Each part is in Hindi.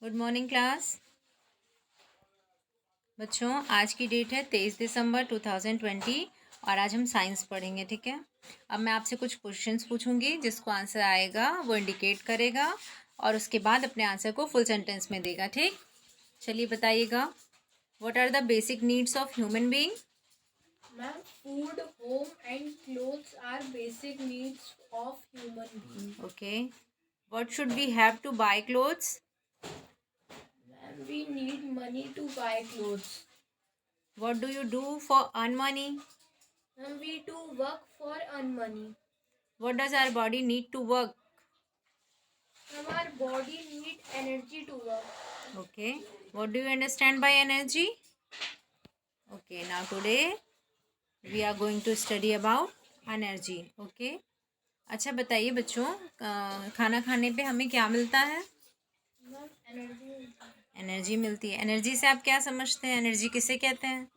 Good morning class. बच्चों, आज की डेट है 23 दिसंबर 2020 और आज हम साइंस पढ़ेंगे। ठीक है। अब मैं आपसे कुछ क्वेश्चंस पूछूंगी, जिसको आंसर आएगा वो इंडिकेट करेगा और उसके बाद अपने आंसर को फुल सेंटेंस में देगा। ठीक। चलिए बताइएगा, what are the basic needs of human being? Ma'am, food, home and clothes are basic needs of human being. Okay. What should we have to buy clothes? Ma'am, we need money to buy clothes. What do you do for earn money? Ma'am, we do work for earn money. What does our body need to work? Ma'am, our body need energy to work. Okay. What do you understand by energy? Okay. Now today we are going to study about energy. Okay. अच्छा बताइए बच्चों, खाना खाने पे हमें क्या मिलता है? Ma'am, energy. एनर्जी मिलती है। एनर्जी से आप क्या समझते हैं? एनर्जी किसे कहते हैं?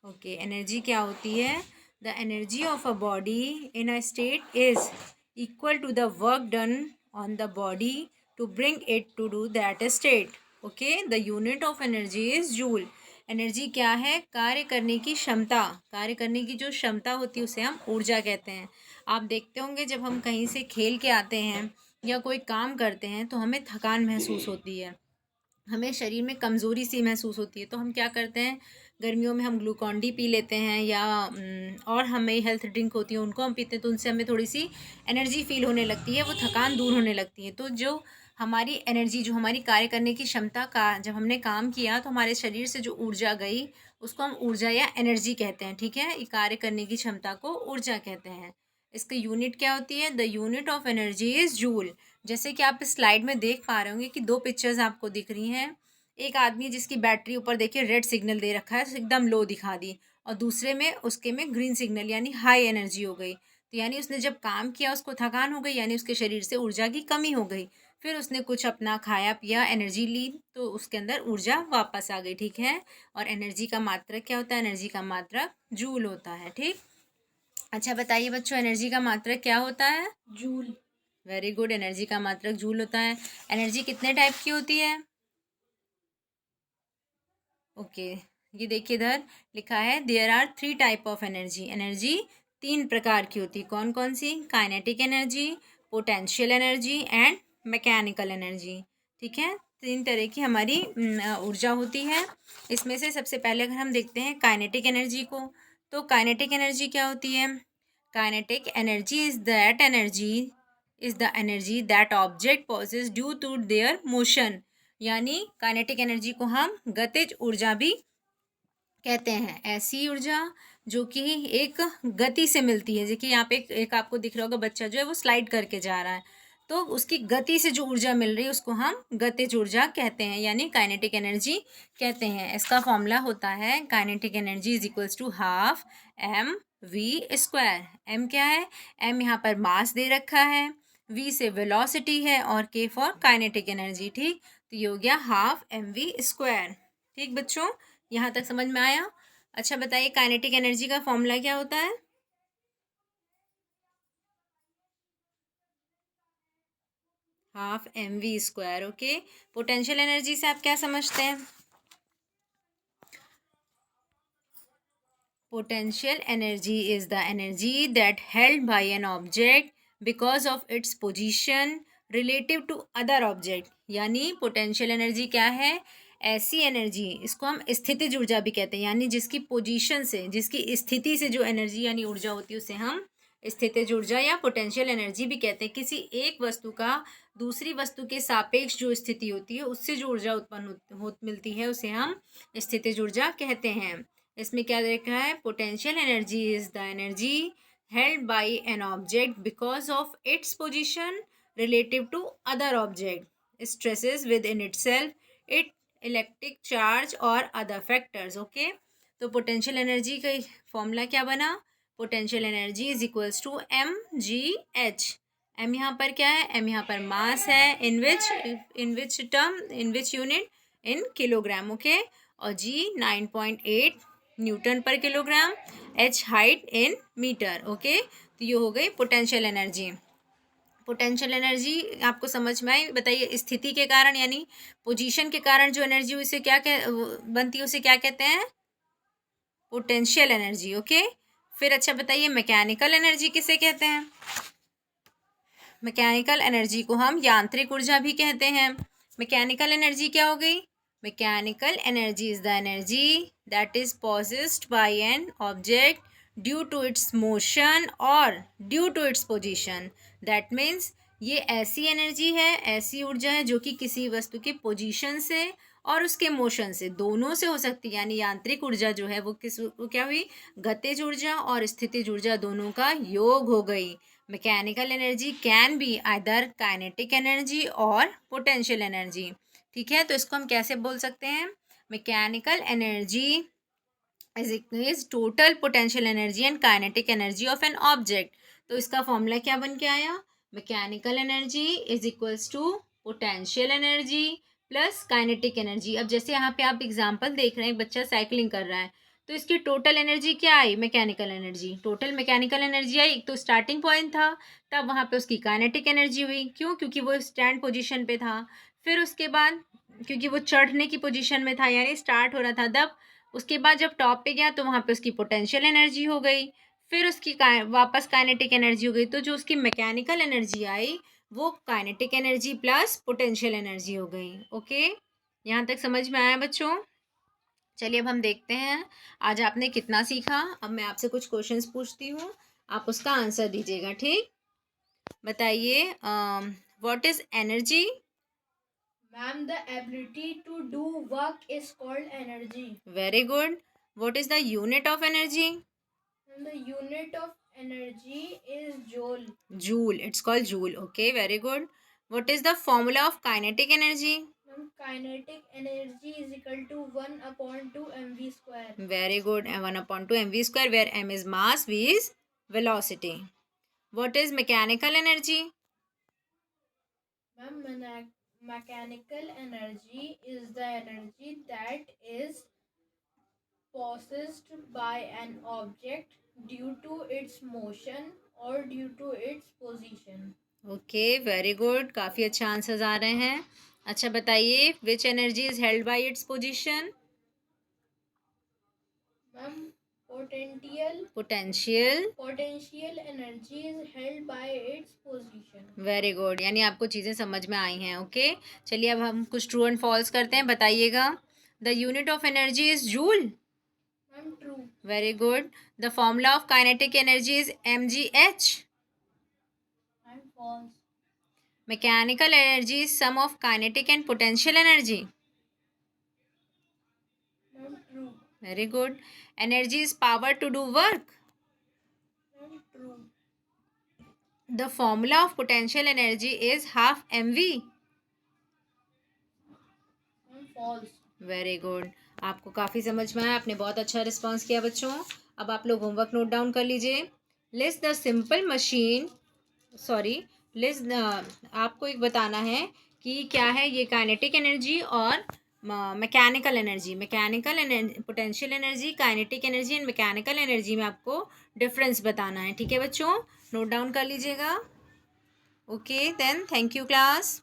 ओके। एनर्जी क्या होती है? The energy of a body in a state is equal to the work done on the body to bring it to do that state. Okay. The unit of energy is joule. Energy क्या है? कार्य करने की क्षमता। कार्य करने की जो क्षमता होती है उसे हम ऊर्जा कहते हैं। आप देखते होंगे, जब हम कहीं से खेल के आते हैं या कोई काम करते हैं तो हमें थकान महसूस होती है, हमें शरीर में कमज़ोरी सी महसूस होती है, तो हम क्या करते हैं, गर्मियों में हम ग्लूकॉन डी पी लेते हैं या और हमें हेल्थ ड्रिंक होती है उनको हम पीते हैं, तो उनसे हमें थोड़ी सी एनर्जी फील होने लगती है, वो थकान दूर होने लगती है। तो जो हमारी एनर्जी, जो हमारी कार्य करने की क्षमता का, जब हमने काम किया तो हमारे शरीर से जो ऊर्जा गई उसको हम ऊर्जा या एनर्जी कहते हैं। ठीक है। ये कार्य करने की क्षमता को ऊर्जा कहते हैं। इसकी यूनिट क्या होती है? The unit of energy is joule. जैसे कि आप इस स्लाइड में देख पा रहे होंगे कि दो पिक्चर्स आपको दिख रही हैं। एक आदमी जिसकी बैटरी ऊपर देखिए रेड सिग्नल दे रखा है, एकदम लो दिखा दी, और दूसरे में उसके में ग्रीन सिग्नल यानी हाई एनर्जी हो गई। तो यानी उसने जब काम किया उसको थकान हो गई, यानी उसके शरीर से ऊर्जा की कमी हो गई। फिर उसने कुछ अपना खाया पिया, एनर्जी ली, तो उसके अंदर ऊर्जा वापस आ गई। ठीक है। और एनर्जी का मात्रक क्या होता है? एनर्जी का मात्रक जूल होता है। ठीक। अच्छा बताइए बच्चों, एनर्जी का मात्रक क्या होता है? जूल। Very good. एनर्जी का मात्रक जूल होता है। एनर्जी कितने टाइप की होती है? ओके। ये देखिए, इधर लिखा है there are 3 type of energy. Energy 3 प्रकार की होती है। कौन कौन सी? Kinetic energy, potential energy and mechanical energy. ठीक है। 3 तरह की हमारी ऊर्जा होती है। इसमें से सबसे पहले अगर हम देखते हैं काइनेटिक एनर्जी को, तो काइनेटिक एनर्जी क्या होती है? Kinetic energy is the energy that object possess due to their motion. यानी काइनेटिक एनर्जी को हम गतिज ऊर्जा भी कहते हैं। ऐसी ऊर्जा जो कि एक गति से मिलती है। देखिए यहाँ पे एक आपको दिख रहा होगा, बच्चा जो है वो स्लाइड करके जा रहा है, तो उसकी गति से जो ऊर्जा मिल रही है उसको हम गतिज ऊर्जा कहते हैं, यानी काइनेटिक एनर्जी कहते हैं। इसका फॉर्मूला होता है kinetic energy is equals to half m v square. M क्या है? एम यहाँ पर मास दे रखा है, वी से वेलोसिटी है और के फॉर काइनेटिक एनर्जी। ठीक। तो ये हो गया हाफ एम वी स्क्वायर। ठीक बच्चों, यहाँ तक समझ में आया? अच्छा बताइए, काइनेटिक एनर्जी का फॉर्मूला क्या होता है? Half m v square. Okay. Potential energy से आप क्या समझते हैं? Potential energy is the energy that held by an object because of its position relative to other object. यानी पोटेंशियल एनर्जी क्या है? ऐसी एनर्जी, इसको हम स्थितिज ऊर्जा भी कहते हैं, यानी जिसकी पोजीशन से, जिसकी स्थिति से जो एनर्जी यानी ऊर्जा होती है उसे हम स्थितिज ऊर्जा या पोटेंशियल एनर्जी भी कहते हैं। किसी एक वस्तु का दूसरी वस्तु के सापेक्ष जो स्थिति होती है उससे जो ऊर्जा उत्पन्न मिलती है उसे हम स्थितिज ऊर्जा कहते हैं। इसमें क्या देखा है? Potential energy is the energy held by an object because of its position relative to other object, stresses with in itself it electric charge और अदर फैक्टर्स। ओके। तो पोटेंशियल एनर्जी का फॉर्मूला क्या बना? Potential energy is equals to M G H. M यहाँ पर क्या है? एम यहाँ पर मास है, in which unit? In kilogram. Okay. और जी 9.8 न्यूटन पर kilogram, H height in metre. Okay. तो ये हो गई पोटेंशियल एनर्जी। पोटेंशियल एनर्जी आपको समझ में आई? बताइए, स्थिति के कारण यानी पोजीशन के कारण जो एनर्जी उसे क्या बनती है, उसे क्या कहते हैं? Potential energy. ओके, फिर अच्छा बताइए, मैकेनिकल एनर्जी किसे कहते हैं? मैकेनिकल एनर्जी को हम यांत्रिक ऊर्जा भी कहते हैं। मैकेनिकल एनर्जी क्या हो गई? Mechanical energy is the energy that is possessed by an object due to its motion और due to its position. That means ये ऐसी एनर्जी है, ऐसी ऊर्जा है जो कि किसी वस्तु के पोजीशन से और उसके मोशन से, दोनों से हो सकती है। यानी यांत्रिक ऊर्जा जो है वो क्या हुई? गतिज ऊर्जा और स्थितिज ऊर्जा दोनों का योग हो गई। Mechanical energy can be either kinetic energy और पोटेंशियल एनर्जी। ठीक है, तो इसको हम कैसे बोल सकते हैं? Mechanical energy is total potential energy and kinetic energy of an object. तो इसका फॉर्मूला क्या बन के आया? Mechanical energy is equals to potential energy plus kinetic energy. अब जैसे यहाँ पे आप एग्जांपल देख रहे हैं, बच्चा साइकिलिंग कर रहा है, तो इसकी टोटल एनर्जी क्या आई? Mechanical energy. Total mechanical energy आई, एक तो स्टार्टिंग पॉइंट था, तब वहाँ पे उसकी काइनेटिक एनर्जी हुई। क्यों? क्योंकि वो स्टैंड पोजीशन पे था। फिर उसके बाद क्योंकि वो चढ़ने की पोजीशन में था, यानी स्टार्ट हो रहा था, तब उसके बाद जब टॉप पे गया तो वहाँ पे उसकी पोटेंशियल एनर्जी हो गई। फिर उसकी वापस काइनेटिक एनर्जी हो गई। तो जो उसकी मैकेनिकल एनर्जी आई वो kinetic energy plus potential energy हो गई। ओके, यहाँ तक समझ में आया बच्चों? चलिए अब हम देखते हैं आज आपने कितना सीखा। अब मैं आपसे कुछ क्वेश्चंस पूछती हूँ, आप उसका आंसर दीजिएगा। ठीक, बताइए, what is energy? Ma'am, the ability to do work is called energy. Very good. What is the unit of energy? And the unit of energy is joule. Joule, it's called joule. Okay, very good. What is the formula of kinetic energy? Ma'am, kinetic energy is equal to 1/2 mv square. Very good. 1/2 mv square, where m is mass, v is velocity. What is mechanical energy? Ma'am, mechanical energy is the energy that is possessed by an object due to its motion or due to its position. Okay, very good, काफ़ी अच्छा आंसर्स आ रहे हैं। अच्छा बताइए, which energy is held by its position? Ma'am, potential potential energy is held by its position. Very good, यानी आपको चीज़ें समझ में आई हैं। ओके, चलिए अब हम कुछ ट्रू एंड फॉल्स करते हैं, बताइएगा। The unit of energy is joule. Ma'am, true. Very good. The formula of kinetic energy is mgh। And false. Mechanical energy is sum of kinetic and potential energy. Ma'am, true. Very good. Energy is power to do work. Ma'am, true. The formula of potential energy is half mv. Ma'am, false. Very good. आपको काफ़ी समझ में आया, आपने बहुत अच्छा रिस्पॉन्स किया बच्चों। अब आप लोग होमवर्क नोट डाउन कर लीजिए। List the simple machine, sorry, list, आपको एक बताना है कि क्या है ये काइनेटिक एनर्जी और mechanical energy. Mechanical energy, potential energy, kinetic energy and mechanical energy में आपको डिफरेंस बताना है। ठीक है बच्चों, नोट डाउन कर लीजिएगा। Okay then, thank you class.